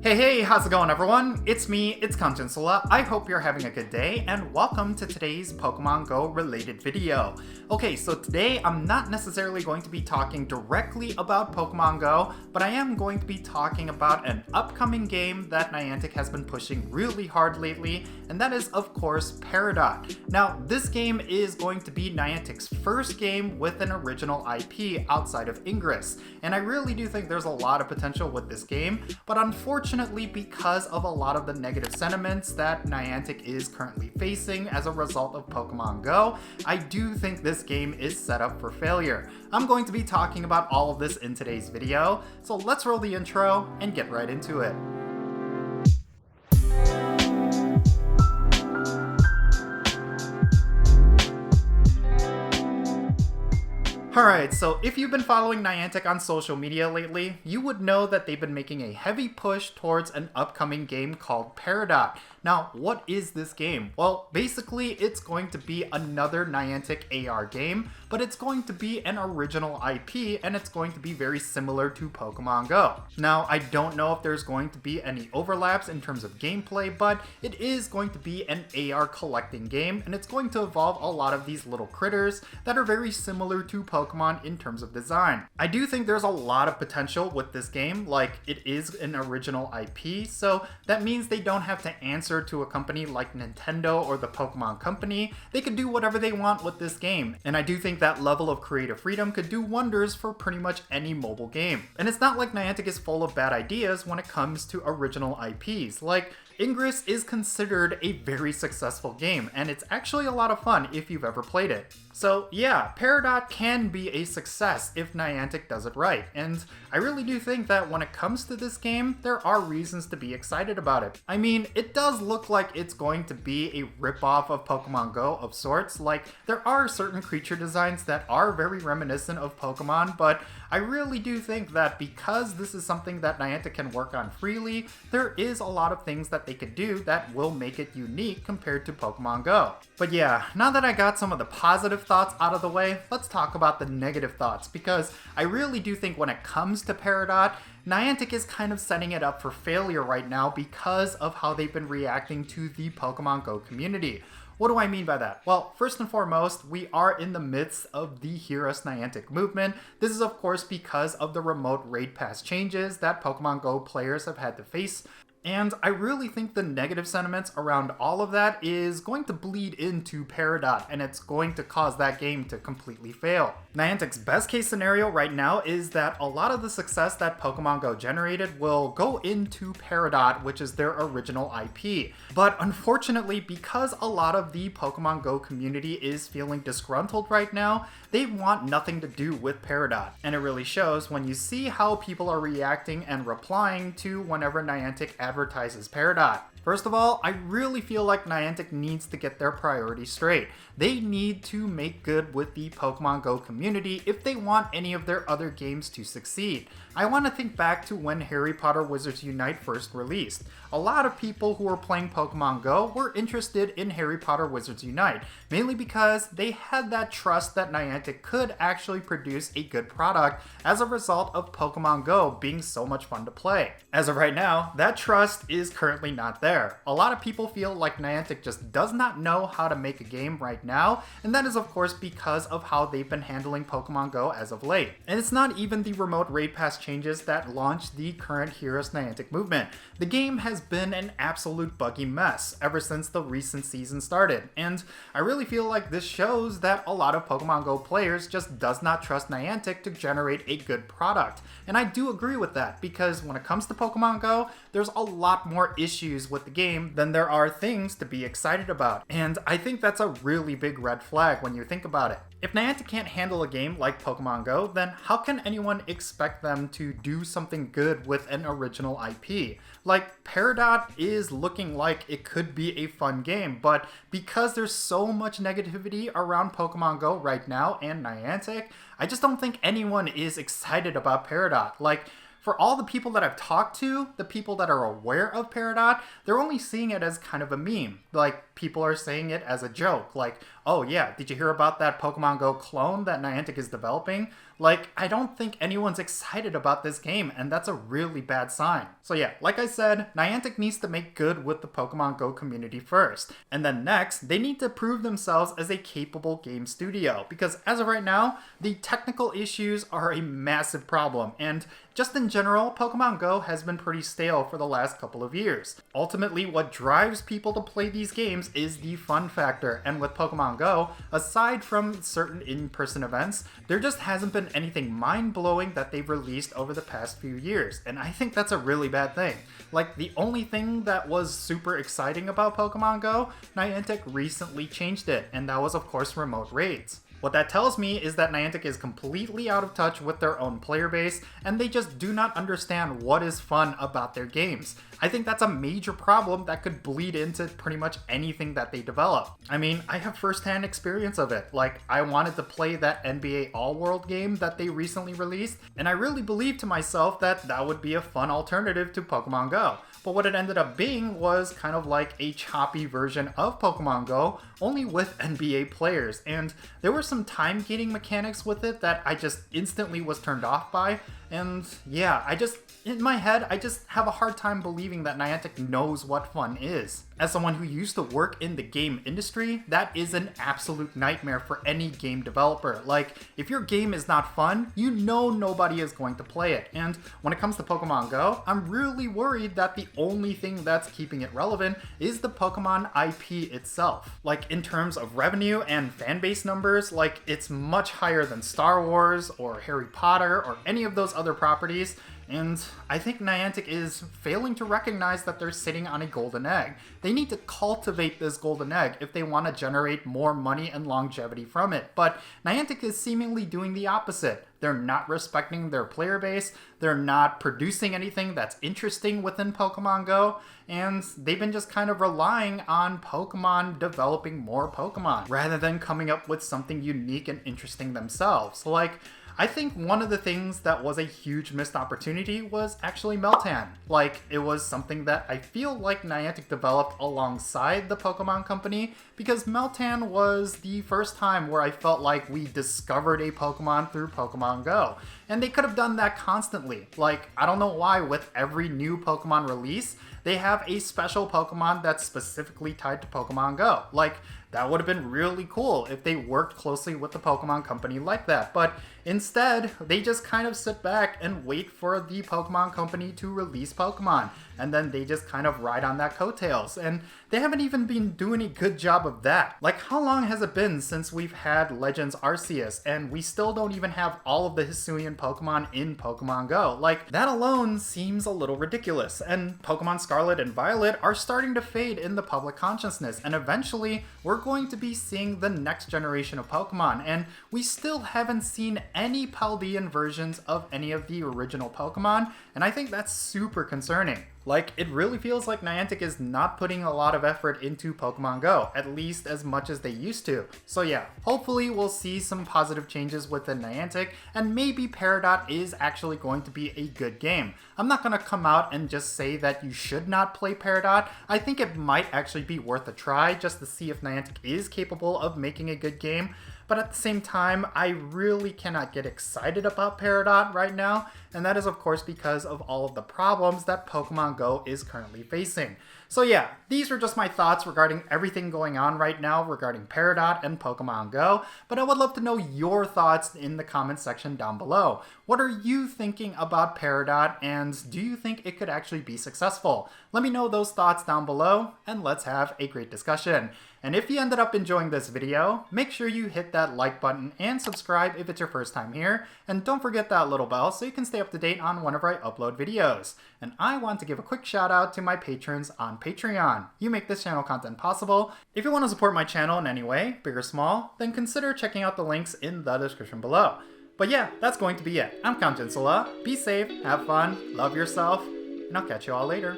Hey, how's it going everyone? It's me, it's Jinsula. I hope you're having a good day, and welcome to today's Pokemon Go related video. Okay, so today I'm not necessarily going to be talking directly about Pokemon Go, but I am going to be talking about an upcoming game that Niantic has been pushing really hard lately, and that is of course Peridot. Now, this game is going to be Niantic's first game with an original IP outside of Ingress, and I really do think there's a lot of potential with this game, but unfortunately because of a lot of the negative sentiments that Niantic is currently facing as a result of Pokemon Go, I do think this game is set up for failure. I'm going to be talking about all of this in today's video, so let's roll the intro and get right into it. Alright, so if you've been following Niantic on social media lately, you would know that they've been making a heavy push towards an upcoming game called Peridot. Now, what is this game? Well, basically, it's going to be another Niantic AR game, but it's going to be an original IP, and it's going to be very similar to Pokemon Go. Now, I don't know if there's going to be any overlaps in terms of gameplay, but it is going to be an AR collecting game, and it's going to involve a lot of these little critters that are very similar to Pokemon in terms of design. I do think there's a lot of potential with this game, like it is an original IP, so that means they don't have to answer to a company like Nintendo or the Pokémon Company. They could do whatever they want with this game, and I do think that level of creative freedom could do wonders for pretty much any mobile game. And it's not like Niantic is full of bad ideas when it comes to original IPs. Like, Ingress is considered a very successful game, and it's actually a lot of fun if you've ever played it. So yeah, Peridot can be a success if Niantic does it right, and I really do think that when it comes to this game, there are reasons to be excited about it. I mean, it does look like it's going to be a ripoff of Pokemon Go of sorts. Like, there are certain creature designs that are very reminiscent of Pokemon, but I really do think that because this is something that Niantic can work on freely, there is a lot of things that they could do that will make it unique compared to Pokemon Go. But yeah, now that I got some of the positive thoughts out of the way, let's talk about the negative thoughts, because I really do think when it comes to Peridot, Niantic is kind of setting it up for failure right now because of how they've been reacting to the Pokemon Go community. What do I mean by that? Well, first and foremost, we are in the midst of the Hear Us Niantic movement. This is of course because of the remote raid pass changes that Pokemon Go players have had to face. And I really think the negative sentiments around all of that is going to bleed into Peridot, and it's going to cause that game to completely fail. Niantic's best case scenario right now is that a lot of the success that Pokemon Go generated will go into Peridot, which is their original IP. But unfortunately, because a lot of the Pokemon Go community is feeling disgruntled right now, they want nothing to do with Peridot. And it really shows when you see how people are reacting and replying to whenever Niantic advertises Peridot. First of all, I really feel like Niantic needs to get their priorities straight. They need to make good with the Pokemon Go community if they want any of their other games to succeed. I want to think back to when Harry Potter Wizards Unite first released. A lot of people who were playing Pokemon Go were interested in Harry Potter Wizards Unite, mainly because they had that trust that Niantic could actually produce a good product as a result of Pokemon Go being so much fun to play. As of right now, that trust is currently not there. A lot of people feel like Niantic just does not know how to make a game right now, and that is of course because of how they've been handling Pokemon Go as of late. And it's not even the remote raid pass changes that launched the current Hear Us Niantic movement. The game has been an absolute buggy mess ever since the recent season started, and I really feel like this shows that a lot of Pokemon Go players just does not trust Niantic to generate a good product. And I do agree with that, because when it comes to Pokemon Go, there's a lot more issues with the game than there are things to be excited about. And I think that's a really big red flag when you think about it. If Niantic can't handle a game like Pokemon Go, then how can anyone expect them to do something good with an original IP? Like, Peridot is looking like it could be a fun game, but because there's so much negativity around Pokemon Go right now and Niantic, I just don't think anyone is excited about Peridot. Like, for all the people that I've talked to, the people that are aware of Peridot, they're only seeing it as kind of a meme. Like, people are saying it as a joke. Like, oh yeah, did you hear about that Pokemon Go clone that Niantic is developing? Like, I don't think anyone's excited about this game, and that's a really bad sign. So yeah, like I said, Niantic needs to make good with the Pokemon Go community first. And then next, they need to prove themselves as a capable game studio, because as of right now, the technical issues are a massive problem, and just in general, Pokemon Go has been pretty stale for the last couple of years. Ultimately, what drives people to play these games is the fun factor, and with Pokemon Go, aside from certain in-person events, there just hasn't been anything mind-blowing that they've released over the past few years, and I think that's a really bad thing. Like, the only thing that was super exciting about Pokemon Go, Niantic recently changed it, and that was of course remote raids. What that tells me is that Niantic is completely out of touch with their own player base, and they just do not understand what is fun about their games. I think that's a major problem that could bleed into pretty much anything that they develop. I mean, I have firsthand experience of it. Like, I wanted to play that NBA All-World game that they recently released, and I really believed to myself that that would be a fun alternative to Pokemon Go. But what it ended up being was kind of like a choppy version of Pokemon Go, only with NBA players, and there were some time gating mechanics with it that I just instantly was turned off by, and yeah, in my head, I just have a hard time believing that Niantic knows what fun is. As someone who used to work in the game industry, that is an absolute nightmare for any game developer. Like, if your game is not fun, you know nobody is going to play it. And when it comes to Pokemon Go, I'm really worried that the only thing that's keeping it relevant is the Pokemon IP itself. Like, in terms of revenue and fanbase numbers, like, it's much higher than Star Wars or Harry Potter or any of those other properties. And I think Niantic is failing to recognize that they're sitting on a golden egg. They need to cultivate this golden egg if they want to generate more money and longevity from it. But Niantic is seemingly doing the opposite. They're not respecting their player base, they're not producing anything that's interesting within Pokemon Go, and they've been just kind of relying on Pokemon developing more Pokemon, rather than coming up with something unique and interesting themselves. Like, I think one of the things that was a huge missed opportunity was actually Meltan. Like, it was something that I feel like Niantic developed alongside the Pokemon Company, because Meltan was the first time where I felt like we discovered a Pokemon through Pokemon Go. And they could have done that constantly. Like, I don't know why with every new Pokemon release, they have a special Pokemon that's specifically tied to Pokemon Go. Like, that would have been really cool if they worked closely with the Pokemon Company like that. But instead, they just kind of sit back and wait for the Pokemon Company to release Pokemon. And then they just kind of ride on that coattails. And they haven't even been doing a good job of that. Like, how long has it been since we've had Legends Arceus and we still don't even have all of the Hisuian Pokemon in Pokemon Go? Like, that alone seems a little ridiculous. And Pokemon Scarlet and Violet are starting to fade in the public consciousness. And eventually, we're going to be seeing the next generation of Pokemon. And we still haven't seen any Paldean versions of any of the original Pokemon. And I think that's super concerning. Like, it really feels like Niantic is not putting a lot of effort into Pokemon Go, at least as much as they used to. So yeah, hopefully we'll see some positive changes within Niantic, and maybe Peridot is actually going to be a good game. I'm not going to come out and just say that you should not play Peridot. I think it might actually be worth a try just to see if Niantic is capable of making a good game. But at the same time, I really cannot get excited about Peridot right now, and that is of course because of all of the problems that Pokemon Go is currently facing. So yeah, these are just my thoughts regarding everything going on right now regarding Peridot and Pokemon Go, but I would love to know your thoughts in the comment section down below. What are you thinking about Peridot, and do you think it could actually be successful? Let me know those thoughts down below, and let's have a great discussion. And if you ended up enjoying this video, make sure you hit that like button and subscribe if it's your first time here, and don't forget that little bell so you can stay up to date on whenever I upload videos. And I want to give a quick shout out to my patrons on Patreon. You make this channel content possible. If you want to support my channel in any way, big or small, then consider checking out the links in the description below. But yeah, that's going to be it. I'm Jinsula. Be safe, have fun, love yourself, and I'll catch you all later.